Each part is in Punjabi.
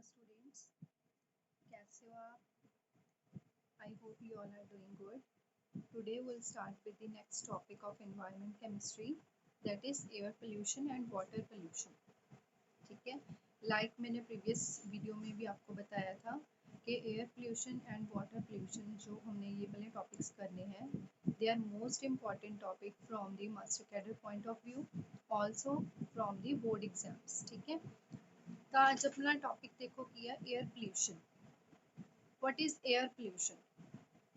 students, कैसे हो आप? I hope you all are doing good. Today we'll start with the next topic of environment chemistry, that is air pollution and water pollution. ठीक है, like मैंने प्रीवियस वीडियो में भी आपको बताया था कि air pollution and water pollution जो हमने ये वाले टॉपिक्स करने हैं, they are most important topic from the master cadre point of view, also from the board exams. ठीक है, तो आज अपना टॉपिक देखो की है air pollution. What is air pollution?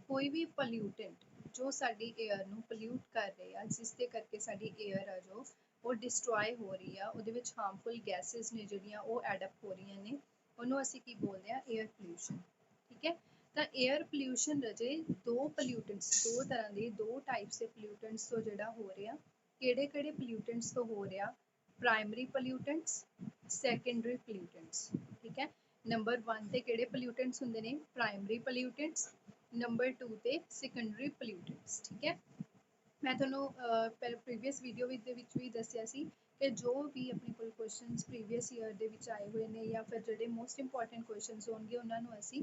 कोई भी पोल्यूटेंट जो साडी एयर ਨੂੰ पोल्यूट कर रहे हैं, जिसके करके साडी एयर है जो वो डिस्ट्रॉय हो रही है, ਉਹਦੇ ਵਿੱਚ ਹਾਰਮਫੁਲ ਗੈਸਿਸ ਨੇ ਜਿਹੜੀਆਂ ਉਹ ਐਡਅਪ ਹੋ ਰਹੀਆਂ ਨੇ, ਉਹਨੂੰ ਅਸੀਂ ਕੀ ਬੋਲਦੇ ਆ? Air pollution. ਠੀਕ ਹੈ, ਤਾਂ 에ਅਰ ਪੋਲਿਊਸ਼ਨ ਰਜੇ ਦੋ ਪੋਲਿਊਟੈਂਟਸ, ਦੋ ਤਰ੍ਹਾਂ ਦੇ, ਦੋ ਟਾਈਪਸ ਦੇ ਪੋਲਿਊਟੈਂਟਸ ਤੋਂ ਜਿਹੜਾ ਹੋ ਰਿਹਾ। ਕਿਹੜੇ ਕਿਹੜੇ ਪੋਲਿਊਟੈਂਟਸ ਤੋਂ ਹੋ ਰਿਹਾ? Primary pollutants, secondary pollutants. ਠੀਕ ਹੈ, ਨੰਬਰ 1 ਤੇ ਕਿਹੜੇ ਪੋਲਿਊਟੈਂਟਸ ਹੁੰਦੇ ਨੇ? ਪ੍ਰਾਇਮਰੀ ਪੋਲਿਊਟੈਂਟਸ। नंबर 2 ਤੇ ਸੈਕੰਡਰੀ ਪੋਲਿਊਟੈਂਟਸ। ਠੀਕ ਹੈ, ਮੈਂ ਤੁਹਾਨੂੰ ਪ੍ਰੀਵੀਅਸ ਵੀਡੀਓ ਦੇ ਵਿੱਚ ਵੀ ਦੱਸਿਆ ਸੀ ਕਿ ਜੋ ਵੀ ਆਪਣੇ ਕੋਲ ਕੁਐਸਚਨਸ ਪ੍ਰੀਵੀਅਸ ਈਅਰ ਦੇ ਵਿੱਚ ਆਏ ਹੋਏ ਨੇ ਜਾਂ ਫਿਰ ਜਿਹੜੇ ਮੋਸਟ ਇੰਪੋਰਟੈਂਟ ਕੁਐਸਚਨਸ ਹੋਣਗੇ ਉਹਨਾਂ ਨੂੰ ਅਸੀਂ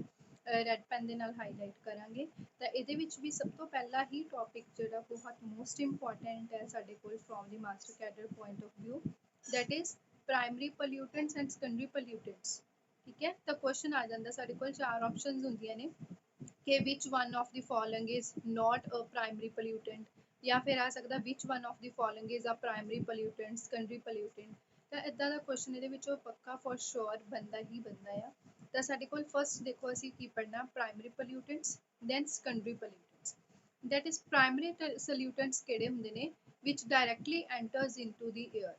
ਰੈੱਡ ਪੈਨ ਦੇ ਨਾਲ ਹਾਈਲਾਈਟ ਕਰਾਂਗੇ। ਤਾਂ ਇਹਦੇ ਵਿੱਚ ਵੀ ਸਭ ਤੋਂ ਪਹਿਲਾ ਹੀ ਟੌਪਿਕ ਜਿਹੜਾ ਬਹੁਤ ਮੋਸਟ ਇੰਪੋਰਟੈਂਟ ਹੈ ਸਾਡੇ ਕੋਲ from the master cadre point of view, that is primary pollutants and secondary pollutants. ਠੀਕ ਹੈ, ਤਾਂ ਕੁਐਸਚਨ ਆ ਜਾਂਦਾ ਸਾਡੇ ਕੋਲ, ਚਾਰ ਆਪਸ਼ਨਸ ਹੁੰਦੀਆਂ ਨੇ कि which one of the following is not a primary pollutant, या फिर आ सकता which one of the following is a primary pollutant, secondary pollutant। ਤਾਂ इदा ਦਾ क्वेश्चन ਇਹਦੇ ਵਿੱਚੋਂ ਪੱਕਾ for sure बनता ही बनता है। ਤਾਂ ਸਾਡੇ ਕੋਲ फर्स्ट देखो ਅਸੀਂ ਕੀ ਪੜ੍ਹਨਾ? primary pollutants, then secondary pollutants। that is primary pollutants ਕਿਹੜੇ ਹੁੰਦੇ ਨੇ? which directly enters into the air।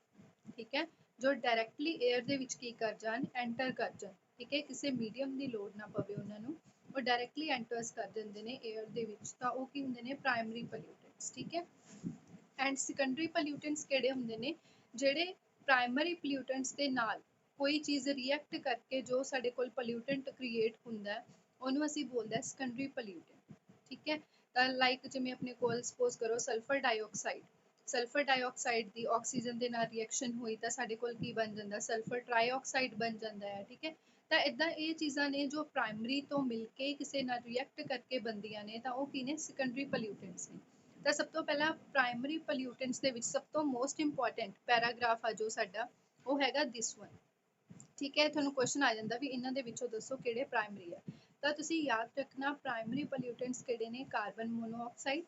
ਠੀਕ ਹੈ, ਜੋ ਡਾਇਰੈਕਟਲੀ 에ਅਰ ਦੇ ਵਿੱਚ ਕੀ ਕਰ ਜਾਣ? ਐਂਟਰ ਕਰ ਜਾਣ। ਠੀਕ ਹੈ, ਕਿਸੇ ਮੀਡੀਅਮ ਦੀ ਲੋੜ ਨਾ ਪਵੇ ਉਹਨਾਂ ਨੂੰ, ਉਹ ਡਾਇਰੈਕਟਲੀ ਐਂਟਰਸ ਕਰ ਦਿੰਦੇ ਨੇ 에ਅਰ ਦੇ ਵਿੱਚ, ਤਾਂ ਉਹ ਕੀ ਹੁੰਦੇ ਨੇ? ਪ੍ਰਾਇਮਰੀ ਪੋਲਿਊਟੈਂਟਸ। ਠੀਕ ਹੈ, ਐਂਡ ਸੈਕੰਡਰੀ ਪੋਲਿਊਟੈਂਟਸ ਕਿਹੜੇ ਹੁੰਦੇ ਨੇ? ਜਿਹੜੇ ਪ੍ਰਾਇਮਰੀ ਪੋਲਿਊਟੈਂਟਸ ਦੇ ਨਾਲ ਕੋਈ ਚੀਜ਼ ਰਿਐਕਟ ਕਰਕੇ ਜੋ ਸਾਡੇ ਕੋਲ ਪੋਲਿਊਟੈਂਟ ਕ੍ਰੀਏਟ ਹੁੰਦਾ, ਉਹਨੂੰ ਅਸੀਂ ਬੋਲਦੇ ਹਾਂ ਸੈਕੰਡਰੀ ਪੋਲਿਊਟੈਂਟ। ਠੀਕ ਹੈ, ਤਾਂ ਲਾਈਕ ਜਿਵੇਂ ਆਪਣੇ ਕੋਲ ਸਪੋਜ਼ ਕਰੋ ਸਲਫਰ ਡਾਈਆਕਸਾਈਡ, ਸਲਫਰ ਡਾਈਆਕਸਾਈਡ ਦੀ ਆਕਸੀਜਨ ਦੇ ਨਾਲ ਰਿਐਕਸ਼ਨ ਹੋਈ ਤਾਂ ਸਾਡੇ ਕੋਲ ਕੀ ਬਣ ਜਾਂਦਾ? ਸਲਫਰ ਟ੍ਰਾਈਆਕਸਾਈਡ ਬਣ ਜਾਂਦਾ ਹੈ। ਠੀਕ ਹੈ, ਤਾਂ ਇੱਦਾਂ ਇਹ ਚੀਜ਼ਾਂ ਨੇ ਜੋ ਪ੍ਰਾਇਮਰੀ ਤੋਂ ਮਿਲ ਕੇ ਕਿਸੇ ਨਾਲ ਰਿਐਕਟ ਕਰਕੇ ਬਣਦੀਆਂ ਨੇ, ਤਾਂ ਉਹ ਕੀ ਨੇ? ਸੈਕੰਡਰੀ ਪੋਲਿਊਟੈਂਟਸ ਨੇ। ਤਾਂ ਸਭ ਤੋਂ ਪਹਿਲਾਂ ਪ੍ਰਾਇਮਰੀ ਪੋਲਿਊਟੈਂਟਸ ਦੇ ਵਿੱਚ ਸਭ ਤੋਂ ਮੋਸਟ ਇੰਪੋਰਟੈਂਟ ਪੈਰਾਗ੍ਰਾਫ ਆ ਜੋ ਸਾਡਾ, ਉਹ ਹੈਗਾ ਦਿਸ ਵਨ। ਠੀਕ ਹੈ, ਤੁਹਾਨੂੰ ਕੁਐਸਚਨ ਆ ਜਾਂਦਾ ਵੀ ਇਹਨਾਂ ਦੇ ਵਿੱਚੋਂ ਦੱਸੋ ਕਿਹੜੇ ਪ੍ਰਾਇਮਰੀ ਆ। ਤਾਂ ਤੁਸੀਂ ਯਾਦ ਰੱਖਣਾ ਪ੍ਰਾਇਮਰੀ ਪੋਲਿਊਟੈਂਟਸ ਕਿਹੜੇ ਨੇ? Carbon monoxide,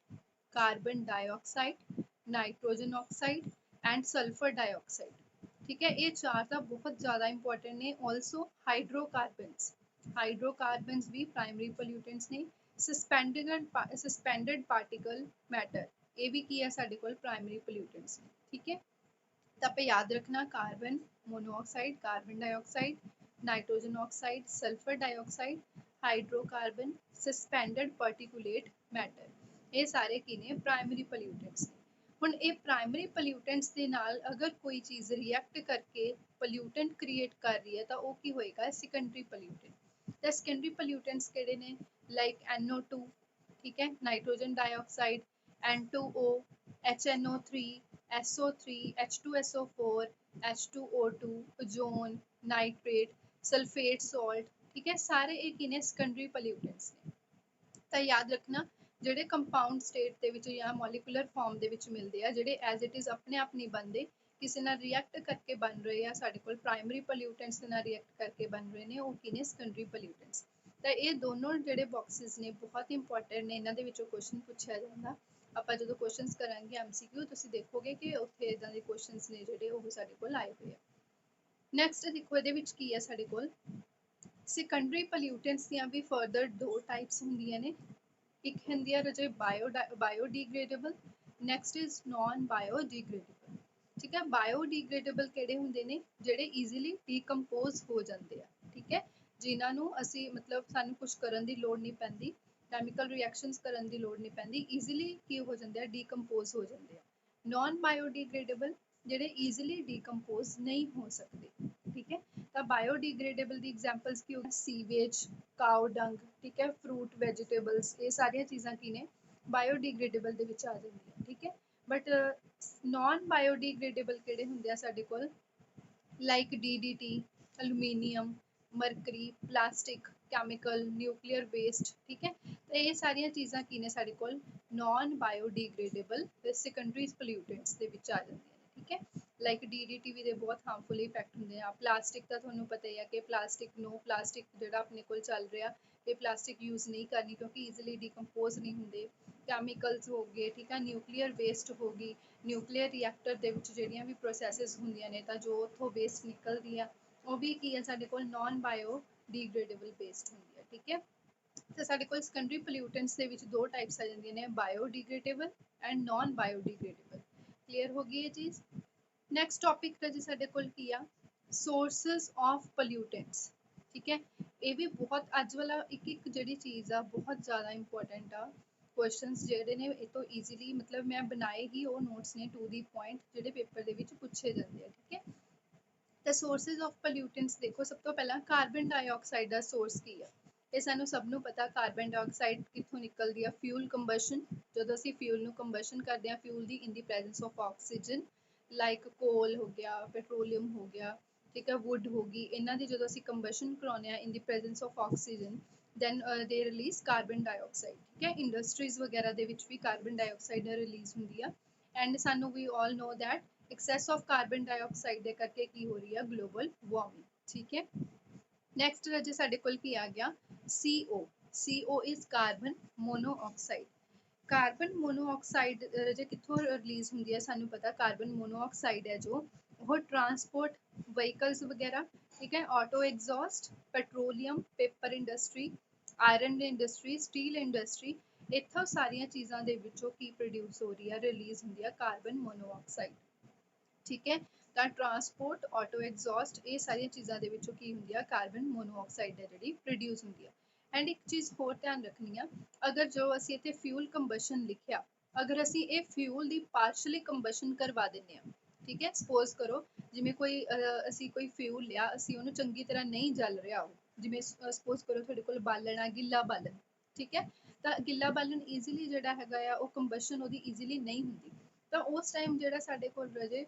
carbon dioxide, nitrogen oxide and sulphur dioxide. ठीक है, ये चार तो बहुत ज़्यादा इंपॉर्टेंट ने। ऑल्सो हाइड्रोकार्बन्स, हाइड्रोकार्बन्स भी प्राइमरी पोल्यूटेंट्स ने। सस्पेंडेड पार्टिकल मैटर, ये भी की है साढ़े कोल प्राइमरी पोल्यूटेंट्स ने। ठीक है, तो आप याद रखना carbon monoxide, carbon dioxide, nitrogen oxide, sulphur dioxide, hydrocarbon, suspended particulate matter, ये सारे की ने? प्राइमरी पोल्यूटेंट्स ने। ਹੁਣ ਇਹ ਪ੍ਰਾਇਮਰੀ ਪੋਲਿਊਟੈਂਟਸ ਦੇ ਨਾਲ ਅਗਰ ਕੋਈ ਚੀਜ਼ ਰਿਐਕਟ ਕਰਕੇ ਪੋਲਿਊਟੈਂਟ ਕ੍ਰੀਏਟ ਕਰ ਰਹੀ ਹੈ ਤਾਂ ਉਹ ਕੀ ਹੋਏਗਾ? ਸੈਕੰਡਰੀ ਪੋਲਿਊਟੈਂਟ। ਤਾਂ ਸੈਕੰਡਰੀ ਪੋਲਿਊਟੈਂਟਸ ਕਿਹੜੇ ਨੇ? ਲਾਈਕ NO2, ਠੀਕ ਹੈ, nitrogen dioxide, N2O, HNO3, SO3, H2SO4, H2O2, ozone, nitrate, sulphate salt. ਠੀਕ ਹੈ, ਸਾਰੇ ਇਹ ਕੀ ਨੇ? ਸੈਕੰਡਰੀ ਪੋਲਿਊਟੈਂਟਸ ਨੇ। ਤਾਂ ਯਾਦ ਰੱਖਣਾ ਜਿਹੜੇ ਕੰਪਾਊਂਡ ਸਟੇਟ ਦੇ ਵਿੱਚ ਜਾਂ ਮੋਲੀਕੂਲਰ ਫਾਰਮ ਦੇ ਵਿੱਚ ਮਿਲਦੇ ਆ, ਜਿਹੜੇ ਐਜ਼ ਇਟ ਇਜ਼ ਆਪਣੇ ਆਪ ਨਹੀਂ ਬਣਦੇ, ਕਿਸੇ ਨਾਲ ਰਿਐਕਟ ਕਰਕੇ ਬਣ ਰਹੇ ਆ, ਸਾਡੇ ਕੋਲ ਪ੍ਰਾਇਮਰੀ ਪੋਲਿਊਟੈਂਟਸ ਦੇ ਨਾਲ ਰਿਐਕਟ ਕਰਕੇ ਬਣ ਰਹੇ ਨੇ, ਉਹ ਕੀ ਨੇ? ਸੈਕੰਡਰੀ ਪੋਲਿਊਟੈਂਟਸ। ਤਾਂ ਇਹ ਦੋਨੋਂ ਜਿਹੜੇ ਬਾਕਸਿਸ ਨੇ ਬਹੁਤ ਇੰਪੋਰਟੈਂਟ ਨੇ, ਇਹਨਾਂ ਦੇ ਵਿੱਚੋਂ ਕੁਐਸਚਨ ਪੁੱਛਿਆ ਜਾਂਦਾ। ਆਪਾਂ ਜਦੋਂ ਕੁਐਸਚਨਸ ਕਰਾਂਗੇ MCQ, ਤੁਸੀਂ ਦੇਖੋਗੇ ਕਿ ਉੱਥੇ ਇਦਾਂ ਦੇ ਕੁਐਸਚਨਸ ਨੇ ਜਿਹੜੇ ਉਹ ਸਾਡੇ ਕੋਲ ਆਏ ਹੋਏ ਆ। ਨੈਕਸਟ ਦੇਖੋ ਇਹਦੇ ਵਿੱਚ ਕੀ ਹੈ ਸਾਡੇ ਕੋਲ? ਸੈਕੰਡਰੀ ਪੋਲਿਊਟੈਂਟਸ ਦੀਆਂ ਵੀ ਫਰਦਰ ਦੋ ਟਾਈਪਸ ਹੁੰਦੀਆਂ ਨੇ। एक ਹੁੰਦੀ ਹੈ ਰਾਜੇ ਬਾਇਓਡੀਗ੍ਰੇਡੇਬਲ, ਨੈਕਸਟ ਇਜ਼ ਨॉन ਬਾਇਓਡੀਗ੍ਰੇਡੇਬਲ। ਠੀਕ ਹੈ, ਬਾਇਓਡੀਗ੍ਰੇਡੇਬਲ ਕਿਹੜੇ ਹੁੰਦੇ ਨੇ? ਜਿਹੜੇ ਈਜ਼ੀਲੀ ਡੀਕੰਪੋਜ਼ ਹੋ ਜਾਂਦੇ ਆ। ਠੀਕ ਹੈ, ਜਿਨ੍ਹਾਂ ਨੂੰ ਅਸੀਂ ਮਤਲਬ ਸਾਨੂੰ ਕੁਝ ਕਰਨ ਦੀ ਲੋੜ ਨਹੀਂ ਪੈਂਦੀ, ਕੈਮੀਕਲ ਰਿਐਕਸ਼ਨਸ ਕਰਨ ਦੀ ਲੋੜ ਨਹੀਂ ਪੈਂਦੀ, ਈਜ਼ੀਲੀ ਕੀ ਹੋ ਜਾਂਦੇ ਆ? ਡੀਕੰਪੋਜ਼ ਹੋ ਜਾਂਦੇ ਆ। ਨॉन ਬਾਇਓਡੀਗ੍ਰੇਡੇਬਲ ਜਿਹੜੇ ਈਜ਼ੀਲੀ ਡੀਕੰਪੋਜ਼ ਨਹੀਂ ਹੋ ਸਕਦੇ। ठीक है, तो बायोडिग्रेडेबल की एग्जांपल्स की होगी? सीवेज, काउ डंग, ठीक है, फ्रूट वेजिटेबल्स, ये सारिया चीज़ां की ने? बायोडिग्रेडेबल दे विच आ जांदियां। ठीक है, बट नॉन बायोडिग्रेडेबल किहड़े हुंदे आ साडे कोल? Like DDT, aluminium, mercury, plastic, chemical, nuclear waste, ਠੀਕ ਹੈ। ਤੇ ਇਹ ਸਾਰੀਆਂ ਚੀਜ਼ਾਂ ਕੀ ਨੇ ਸਾਡੇ ਕੋਲ ਨॉन ਬਾਇਓਡੀਗ੍ਰੇਡੇਬਲ ਤੇ ਸੈਕੰਡਰੀ ਪੋਲਿਊਟੈਂਟਸ ਦੇ ਵਿੱਚ ਆ ਜਾਂਦੀਆਂ ਨੇ, ਠੀਕ ਹੈ। ਲਾਈਕ ਡੀਡੀਟੀ ਵੀ ਦੇ ਬਹੁਤ ਹਾਰਮਫੁਲ ਇਫੈਕਟ ਹੁੰਦੇ ਆ। ਪਲਾਸਟਿਕ ਤਾਂ ਤੁਹਾਨੂੰ ਪਤਾ ਹੀ ਆ ਕਿ ਪਲਾਸਟਿਕ ਜਿਹੜਾ ਆਪਣੇ ਕੋਲ ਚੱਲ ਰਿਹਾ, ਇਹ ਪਲਾਸਟਿਕ ਯੂਜ਼ ਨਹੀਂ ਕਰਨੀ ਕਿਉਂਕਿ ਈਜ਼ੀਲੀ ਡੀਕੰਪੋਜ਼ ਨਹੀਂ ਹੁੰਦੇ। ਕੈਮੀਕਲਸ ਹੋ ਗਏ, ਠੀਕ ਆ, ਨਿਊਕਲੀਅਰ ਵੇਸਟ ਹੋ ਗਈ, ਨਿਊਕਲੀਅਰ ਰਿਐਕਟਰ ਦੇ ਵਿੱਚ ਜਿਹੜੀਆਂ ਵੀ ਪ੍ਰੋਸੈਸਿਸ ਹੁੰਦੀਆਂ ਨੇ ਤਾਂ ਜੋ ਉੱਥੋਂ ਵੇਸਟ ਨਿਕਲਦੀ ਆ ਉਹ ਵੀ ਕੀ ਹੈ ਸਾਡੇ ਕੋਲ ਨॉन ਬਾਇਓਡੀਗ੍ਰੇਡੇਬਲ ਵੇਸਟ ਹੁੰਦੀ ਹੈ, ਠੀਕ ਹੈ। ਤੇ ਸਾਡੇ ਕੋਲ ਸੈਕੰਡਰੀ ਪੋਲਿਊਟੈਂਟਸ ਦੇ ਵਿੱਚ ਦੋ ਟਾਈਪਸ ਆ ਜਾਂਦੀਆਂ ਨੇ, ਬਾਇਓਡੀਗ੍ਰੇਡੇਬਲ ਐਂਡ ਨॉन ਬਾਇਓਡੀਗ੍ਰੇਡੇਬਲ। ਕਲੀਅਰ ਹੋ ਗਈ ਇਹ ਚੀਜ਼। ਨੈਕਸਟ ਟੌਪਿਕ ਹੈ ਜੀ ਸਾਡੇ ਕੋਲ ਕੀ ਆ, ਸੋਰਸਸ ਆਫ ਪੋਲਿਊਟੈਂਟਸ, ਠੀਕ ਹੈ। ਇਹ ਵੀ ਬਹੁਤ ਅੱਜ ਵਾਲਾ ਇੱਕ ਜਿਹੜੀ ਚੀਜ਼ ਆ ਬਹੁਤ ਜ਼ਿਆਦਾ ਇੰਪੋਰਟੈਂਟ ਆ। ਕੁਐਸਚਨਸ ਜਿਹੜੇ ਨੇ ਇਹ ਤੋਂ ਈਜ਼ੀਲੀ ਮਤਲਬ ਮੈਂ ਬਣਾਏ ਹੀ ਉਹ ਨੋਟਸ ਨੇ ਟੂ ਦੀ ਪੁਆਇੰਟ ਜਿਹੜੇ ਪੇਪਰ ਦੇ ਵਿੱਚ ਪੁੱਛੇ ਜਾਂਦੇ ਆ, ਠੀਕ ਹੈ। ਤਾਂ ਸੋਰਸਿਸ ਆਫ ਪੋਲਿਊਟੈਂਟਸ ਦੇਖੋ, ਸਭ ਤੋਂ ਪਹਿਲਾਂ ਕਾਰਬਨ ਡਾਈਆਕਸਾਈਡ ਦਾ ਸੋਰਸ ਕੀ ਆ। ਇਹ ਸਾਨੂੰ ਸਭ ਨੂੰ ਪਤਾ ਕਾਰਬਨ ਡਾਈਆਕਸਾਈਡ ਕਿੱਥੋਂ ਨਿਕਲਦੀ ਆ, ਫਿਊਲ ਕੰਬਸ਼ਨ, ਜਦੋਂ ਅਸੀਂ ਫਿਊਲ ਨੂੰ ਕੰਬਸ਼ਨ ਕਰਦੇ ਆ fuel the in the presence of oxygen, like ਕੋਲ ਹੋ ਗਿਆ, ਪੈਟਰੋਲੀਅਮ ਹੋ ਗਿਆ, ਠੀਕ ਹੈ, ਵੁੱਡ ਹੋ ਗਈ, ਇਹਨਾਂ ਦੀ ਜਦੋਂ ਅਸੀਂ ਕੰਬਸ਼ਨ ਕਰਾਉਂਦੇ ਆ ਇਨ ਦੀ presence of oxygen then they release carbon dioxide, ਠੀਕ ਹੈ। ਇੰਡਸਟਰੀਜ਼ ਵਗੈਰਾ ਦੇ ਵਿੱਚ ਵੀ ਕਾਰਬਨ ਡਾਈਆਕਸਾਈਡ ਰਿਲੀਜ਼ ਹੁੰਦੀ ਆ ਐਂਡ ਸਾਨੂੰ ਵੀ ਆਲ ਨੋ that excess of carbon dioxide ਦੇ ਕਰਕੇ ਕੀ ਹੋ ਰਹੀ ਆ, ਗਲੋਬਲ ਵਾਰਮਿੰਗ, ਠੀਕ ਹੈ। ਨੈਕਸਟ ਰਾਜੇ ਸਾਡੇ ਕੋਲ ਕੀ ਆ ਗਿਆ, CO। CO is carbon monoxide. Carbon monoxide ਜੇ ਕਿੱਥੋਂ ਰਿਲੀਜ਼ ਹੁੰਦੀ ਹੈ ਸਾਨੂੰ ਪਤਾ, ਕਾਰਬਨ ਮੋਨੋਆਕਸਾਈਡ ਹੈ ਜੋ ਉਹ ਟਰਾਂਸਪੋਰਟ ਵਹੀਕਲਸ ਵਗੈਰਾ, ਠੀਕ ਹੈ, auto exhaust, petroleum, paper industry, iron industry, steel industry, ਇੱਥੋਂ ਸਾਰੀਆਂ ਚੀਜ਼ਾਂ ਦੇ ਵਿੱਚੋਂ ਕੀ ਪ੍ਰੋਡਿਊਸ ਹੋ ਰਹੀ ਆ, ਰਿਲੀਜ਼ ਹੁੰਦੀ ਆ ਕਾਰਬਨ ਮੋਨੋਆਕਸਾਈਡ, ਠੀਕ ਹੈ। ਤਾਂ ਟਰਾਂਸਪੋਰਟ, ਆਟੋ ਐਗਜ਼ੌਸਟ, ਇਹ ਸਾਰੀਆਂ ਚੀਜ਼ਾਂ ਦੇ ਵਿੱਚੋਂ ਕੀ ਹੁੰਦੀ ਆ, ਕਾਰਬਨ ਮੋਨੋਆਕਸਾਈਡ ਹੈ ਜਿਹੜੀ ਪ੍ਰੋਡਿਊਸ ਹੁੰਦੀ ਆ। ਐਂਡ ਇੱਕ ਚੀਜ਼ ਹੋਰ ਧਿਆਨ ਰੱਖਣੀ ਆ, ਅਗਰ ਜੋ ਅਸੀਂ ਇੱਥੇ ਫਿਊਲ ਕੰਬਸ਼ਨ ਲਿਖਿਆ, ਅਗਰ ਅਸੀਂ ਇਹ ਫਿਊਲ ਦੀ ਪਾਰਸ਼ਲੀ ਕੰਬਸ਼ਨ ਕਰਵਾ ਦਿੰਦੇ ਆ, ਠੀਕ ਹੈ। ਸਪੋਜ਼ ਕਰੋ ਜਿਵੇਂ ਕੋਈ ਅਸੀਂ ਕੋਈ ਫਿਊਲ ਲਿਆ, ਅਸੀਂ ਉਹਨੂੰ ਚੰਗੀ ਤਰ੍ਹਾਂ ਨਹੀਂ ਜਲ ਰਿਹਾ ਉਹ, ਜਿਵੇਂ ਸਪੋਜ਼ ਕਰੋ ਤੁਹਾਡੇ ਕੋਲ ਬਾਲਣ ਆ, ਗਿੱਲਾ ਬਾਲਣ, ਠੀਕ ਹੈ। ਤਾਂ ਗਿੱਲਾ ਬਾਲਣ ਈਜ਼ੀਲੀ ਜਿਹੜਾ ਹੈਗਾ ਆ ਉਹ ਕੰਬਸ਼ਨ ਉਹਦੀ ਈਜ਼ੀਲੀ ਨਹੀਂ ਹੁੰਦੀ, ਤਾਂ ਉਸ ਟਾਈਮ ਜਿਹੜਾ ਸਾਡੇ ਕੋਲ ਰਜੇ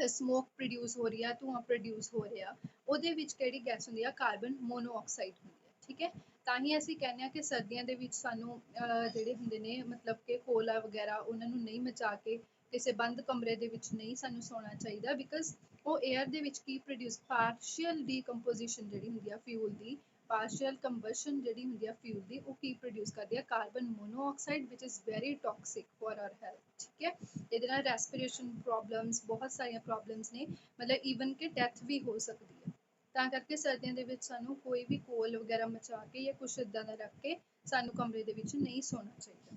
ਸਮੋਕ ਪ੍ਰੋਡਿਊਸ ਹੋ ਰਹੀ ਆ, ਧੂੰਆਂ ਪ੍ਰੋਡਿਊਸ ਹੋ ਰਿਹਾ, ਉਹਦੇ ਵਿੱਚ ਕਿਹੜੀ ਗੈਸ ਹੁੰਦੀ ਆ, ਕਾਰਬਨ ਮੋਨੋਆਕਸਾਈਡ ਹੁੰਦੀ ਹੈ, ਠੀਕ ਹੈ। ਤਾਂ ਹੀ ਅਸੀਂ ਕਹਿੰਦੇ ਹਾਂ ਕਿ ਸਰਦੀਆਂ ਦੇ ਵਿੱਚ ਸਾਨੂੰ ਜਿਹੜੇ ਹੁੰਦੇ ਨੇ ਮਤਲਬ ਕਿ ਕੋਲਾ ਵਗੈਰਾ ਉਹਨਾਂ ਨੂੰ ਨਹੀਂ ਮਚਾ ਕੇ ਕਿਸੇ ਬੰਦ ਕਮਰੇ ਦੇ ਵਿੱਚ ਨਹੀਂ ਸਾਨੂੰ ਸੌਣਾ ਚਾਹੀਦਾ, ਬਿਕਾਜ਼ ਉਹ ਏਅਰ ਦੇ ਵਿੱਚ ਕੀ ਪ੍ਰੋਡਿਊਸ, ਪਾਰਸ਼ੀਅਲ ਡੀਕੰਪੋਜੀਸ਼ਨ ਜਿਹੜੀ ਹੁੰਦੀ ਆ ਫਿਊਲ ਦੀ, ਪਾਰਸ਼ੀਅਲ ਕੰਬਸ਼ਨ ਜਿਹੜੀ ਹੁੰਦੀ ਆ ਫਿਊਲ ਦੀ, ਉਹ ਕੀ ਪ੍ਰੋਡਿਊਸ ਕਰਦੀ ਆ, carbon monoxide, which is very toxic for our health, ਠੀਕ ਹੈ। ਇਹਦੇ ਨਾਲ ਰੈਸਪੀਰੇਸ਼ਨ ਪ੍ਰੋਬਲਮਸ, ਬਹੁਤ ਸਾਰੀਆਂ ਪ੍ਰੋਬਲਮਸ ਨੇ, ਮਤਲਬ ਈਵਨ ਕਿ ਡੈਥ ਵੀ ਹੋ ਸਕਦੀ ਹੈ। ਤਾਂ ਕਰਕੇ ਸਰਦੀਆਂ ਦੇ ਵਿੱਚ ਸਾਨੂੰ ਕੋਈ ਵੀ ਕੋਲ ਵਗੈਰਾ ਮਚਾ ਕੇ ਜਾਂ ਕੁਛ ਇੱਦਾਂ ਦਾ ਰੱਖ ਕੇ ਸਾਨੂੰ ਕਮਰੇ ਦੇ ਵਿੱਚ ਨਹੀਂ ਸੌਣਾ ਚਾਹੀਦਾ,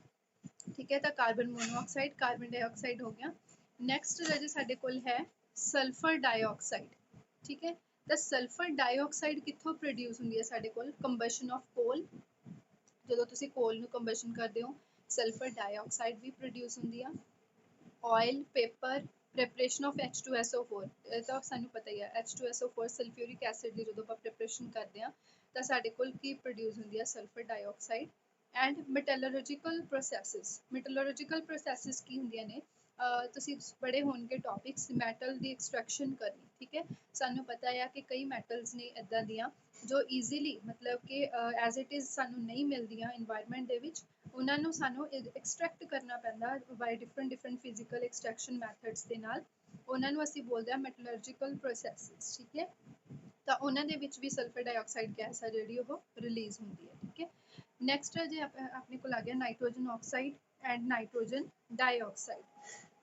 ਠੀਕ ਹੈ। ਤਾਂ ਕਾਰਬਨ ਮੋਨੋਆਕਸਾਈਡ, ਕਾਰਬਨ ਡਾਈਆਕਸਾਈਡ ਹੋ ਗਿਆ। ਨੈਕਸਟ ਰਾਜੇ ਸਾਡੇ ਕੋਲ ਹੈ ਸਲਫਰ ਡਾਈਆਕਸਾਈਡ, ਠੀਕ ਹੈ। ਤਾਂ ਸਲਫਰ ਡਾਈਆਕਸਾਈਡ ਕਿੱਥੋਂ ਪ੍ਰੋਡਿਊਸ ਹੁੰਦੀ ਹੈ ਸਾਡੇ ਕੋਲ, ਕੰਬਸ਼ਨ ਆਫ ਕੋਲ, ਜਦੋਂ ਤੁਸੀਂ ਕੋਲ ਨੂੰ ਕੰਬਸ਼ਨ ਕਰਦੇ ਹੋ ਸਲਫਰ ਡਾਈਆਕਸਾਈਡ ਵੀ ਪ੍ਰੋਡਿਊਸ ਹੁੰਦੀ ਆ। Oil, paper, preparation of H2SO4, ਇਹ ਤਾਂ ਸਾਨੂੰ ਪਤਾ ਹੀ ਹੈ, H2SO4 ਸਲਫਿਊਰਿਕ ਐਸਿਡ ਦੀ ਜਦੋਂ ਆਪਾਂ ਪ੍ਰੈਪਰੇਸ਼ਨ ਕਰਦੇ ਹਾਂ ਤਾਂ ਸਾਡੇ ਕੋਲ ਕੀ ਪ੍ਰੋਡਿਊਸ ਹੁੰਦੀ ਹੈ, sulphur dioxide. And metallurgical processes, metallurgical processes ਕੀ ਹੁੰਦੀਆਂ ਨੇ, ਤੁਸੀਂ ਪੜ੍ਹੇ ਹੋਣਗੇ ਟੌਪਿਕਸ, ਮੈਟਲ ਦੀ ਐਕਸਟ੍ਰੈਕਸ਼ਨ ਕਰਨੀ, ਠੀਕ ਹੈ। ਸਾਨੂੰ ਪਤਾ ਆ ਕਿ ਕਈ ਮੈਟਲਸ ਨੇ ਇੱਦਾਂ ਦੀਆਂ ਜੋ ਈਜ਼ੀਲੀ ਮਤਲਬ ਕਿ ਐਜ਼ ਇਟ ਇਜ਼ ਸਾਨੂੰ ਨਹੀਂ ਮਿਲਦੀਆਂ ਇਨਵਾਇਰਮੈਂਟ ਦੇ ਵਿੱਚ, ਉਹਨਾਂ ਨੂੰ ਸਾਨੂੰ ਐਕਸਟ੍ਰੈਕਟ ਕਰਨਾ ਪੈਂਦਾ ਬਾਈ ਡਿਫਰੈਂਟ ਫਿਜ਼ੀਕਲ ਐਕਸਟ੍ਰੈਕਸ਼ਨ ਮੈਥਡਸ ਦੇ ਨਾਲ, ਉਹਨਾਂ ਨੂੰ ਅਸੀਂ ਬੋਲਦੇ ਹਾਂ ਮੈਟਲਰਜੀਕਲ ਪ੍ਰੋਸੈਸਿਸ, ਠੀਕ ਹੈ। ਤਾਂ ਉਹਨਾਂ ਦੇ ਵਿੱਚ ਵੀ ਸਲਫਰ ਡਾਈਆਕਸਾਈਡ ਗੈਸ ਆ ਜਿਹੜੀ ਉਹ ਰਿਲੀਜ਼ ਹੁੰਦੀ ਹੈ, ਠੀਕ ਹੈ। ਨੈਕਸਟ ਹੈ ਜੇ ਆਪਣੇ ਕੋਲ ਆ ਗਿਆ nitrogen oxide and nitrogen dioxide.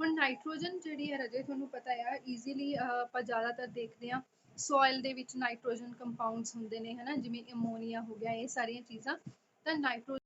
ਹੁਣ ਨਾਈਟ੍ਰੋਜਨ ਜਿਹੜੀ ਹੈ ਰਾਜੇ ਤੁਹਾਨੂੰ ਪਤਾ ਆ ਈਜ਼ੀਲੀ ਆਪਾਂ ਜ਼ਿਆਦਾਤਰ ਦੇਖਦੇ ਹਾਂ ਸੋਇਲ ਦੇ ਵਿੱਚ ਨਾਈਟ੍ਰੋਜਨ ਕੰਪਾਊਂਡਸ ਹੁੰਦੇ ਨੇ, ਹਨਾ, ਜਿਵੇਂ ਅਮੋਨੀਆ ਹੋ ਗਿਆ, ਇਹ ਸਾਰੀਆਂ ਚੀਜ਼ਾਂ। ਤਾਂ ਨਾਈਟ੍ਰੋਜਨ